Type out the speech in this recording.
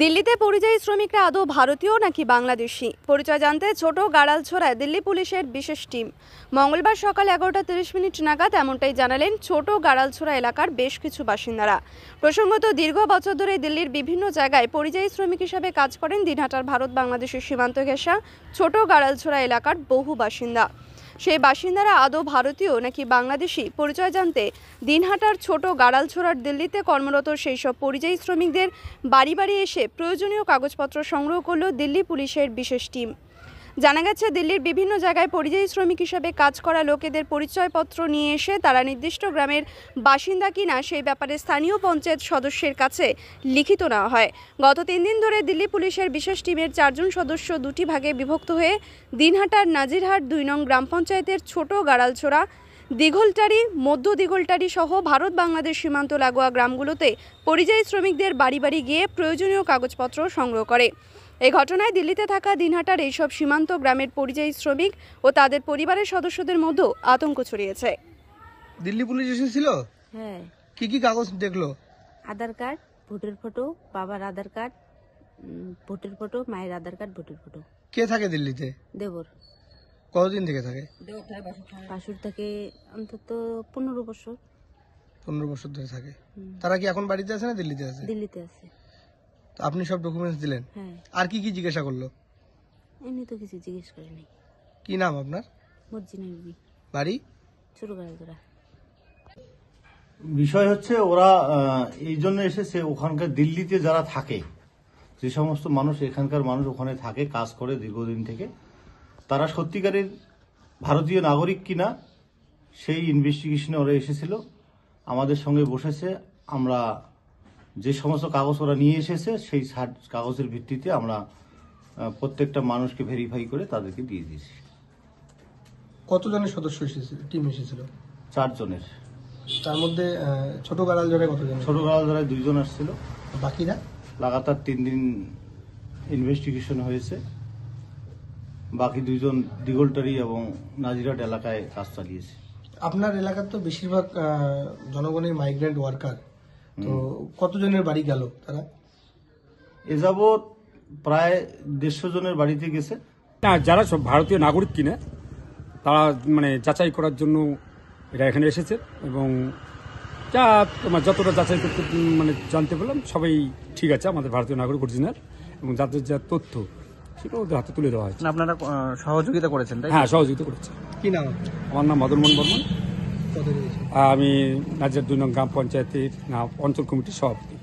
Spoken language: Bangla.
দিল্লিতে পরিযায়ী শ্রমিকরা আদৌ ভারতীয় নাকি বাংলাদেশি পরিচয় জানতে ছোট গাড়ালছড়ায় দিল্লি পুলিশের বিশেষ টিম। মঙ্গলবার সকাল 11:30 নাগাদ এমনটাই জানালেন ছোট গাড়ালছড়া এলাকার বেশ কিছু বাসিন্দারা। প্রসঙ্গত, দীর্ঘ বছর ধরে দিল্লির বিভিন্ন জায়গায় পরিযায়ী শ্রমিক হিসাবে কাজ করেন দিনহাটার ভারত বাংলাদেশের সীমান্ত ঘেঁষা ছোট গাড়ালছড়া এলাকার বহু বাসিন্দা। সেই বাসিন্দারা আদৌ ভারতীয় নাকি বাংলাদেশি পরিচয় জানতে দিনহাটার ছোট গাড়ালছড়ার দিল্লিতে কর্মরত সেই সব পরিযায়ী শ্রমিকদের বাড়ি বাড়ি এসে প্রয়োজনীয় কাগজপত্র সংগ্রহ করল দিল্লি পুলিশের বিশেষ টিম। জানা গেছে, দিল্লির বিভিন্ন জায়গায় পরিযায়ী শ্রমিক হিসাবে কাজ করা লোকেদের পরিচয়পত্র নিয়ে এসে তারা নির্দিষ্ট গ্রামের বাসিন্দা কিনা সেই ব্যাপারে স্থানীয় পঞ্চায়েত সদস্যের কাছে লিখিত নেওয়া হয়। গত 3 দিন ধরে দিল্লি পুলিশের বিশেষ টিমের 4 জন সদস্য দুটি ভাগে বিভক্ত হয়ে দিনহাটার নাজিরহাট 2 নং গ্রাম পঞ্চায়েতের ছোট গাড়ালছড়া, দিঘলটারি, মধ্য দিঘলটারি সহ ভারত বাংলাদেশ সীমান্ত লাগোয়া গ্রামগুলোতে পরিযায়ী শ্রমিকদের বাড়ি বাড়ি গিয়ে প্রয়োজনীয় কাগজপত্র সংগ্রহ করে। এই ঘটনায় দিল্লিতে থাকা দিনহাটার এইসব সীমান্ত গ্রামের পরিযায়ী শ্রমিক ও তাদের পরিবারের সদস্যদের মধ্যে আতঙ্ক ছড়িয়েছে। দিল্লি পুলিশ এসেছিল? হ্যাঁ। কি কাগজ দেখলো? আধার কার্ড, ভোটের ফটো, বাবার আধার কার্ড, ভোটের ফটো, মায়ের আধার কার্ড, ভোটের ফটো। কে থাকে দিল্লিতে? দেবর। কতদিন থেকে থাকে? বাসুর থেকে অন্তত 15 বছর। 15 বছর ধরে থাকে। তারা কি এখন বাড়িতে আছে না দিল্লিতে আছে? দিল্লিতে আছে। তো আপনি সব ডকুমেন্টস দিলেন? হ্যাঁ। আর কি জিজ্ঞাসা করলো? এমনি তো কিছু জিজ্ঞেস করেনি। কি নাম আপনার? মর্জিনা বিবি। বাড়ি? ছোট গাড়ালছড়া। বিষয় হচ্ছে ওরা এই জন্য এসেছে, ওখানকার দিল্লিতে যারা থাকে, যে সমস্ত মানুষ এখানকার মানুষ ওখানে থাকে, কাজ করে দীর্ঘদিন থেকে, তারা সত্যিকারের ভারতীয় নাগরিক কিনা সেই ইনভেস্টিগেশনে ওরা এসেছিল। আমাদের সঙ্গে বসেছে, আমরা যে সমস্ত কাগজ ওরা নিয়ে এসেছে সেই কাগজের ভিত্তিতে আমরা প্রত্যেকটা মানুষকে ভেরিফাই করে তাদেরকে দিয়ে দিয়েছি। কতজনের সদস্য এসেছিল? টিম এসেছিল 4 জনের। তার মধ্যে ছোট গাড়ালছড়ায় কতজন? ছোট গাড়ালছড়ায় 2 জন আসছিল। বাকিরা? লাগাতার 3 দিন ইনভেস্টিগেশন হয়েছে। বাকি 2 জন দিঘলটারি এবং নাজিরহাট এলাকায় কাজ চালিয়েছে। আপনার এলাকার তো বেশিরভাগ জনগণের মাইগ্রেন্ট ওয়ার্কার, তো কতজনের বাড়ি গেল তারা? এ যাবৎ প্রায় 150 জনের বাড়িতে গেছে। না, যারা সব ভারতীয় নাগরিক কিনা তারা যাচাই করার জন্য এরা এখানে এসেছে, এবং যা যতটা যাচাই করতে জানতে পারলাম সবাই ঠিক আছে, আমাদের ভারতীয় নাগরিক অরিজিনাল, এবং যাদের যা তথ্য সেটা ওদের হাতে তুলে দেওয়া হয়েছে। আপনারা সহযোগিতা করেছেন? হ্যাঁ, সহযোগিতা করেছে। কি নাম? আমার নাম মদন মোহন বর্মন। কত দিয়েছে? আমি নাজিরহাট 2 নং গ্রাম পঞ্চায়েতের অঞ্চল কমিটির সভাপতি।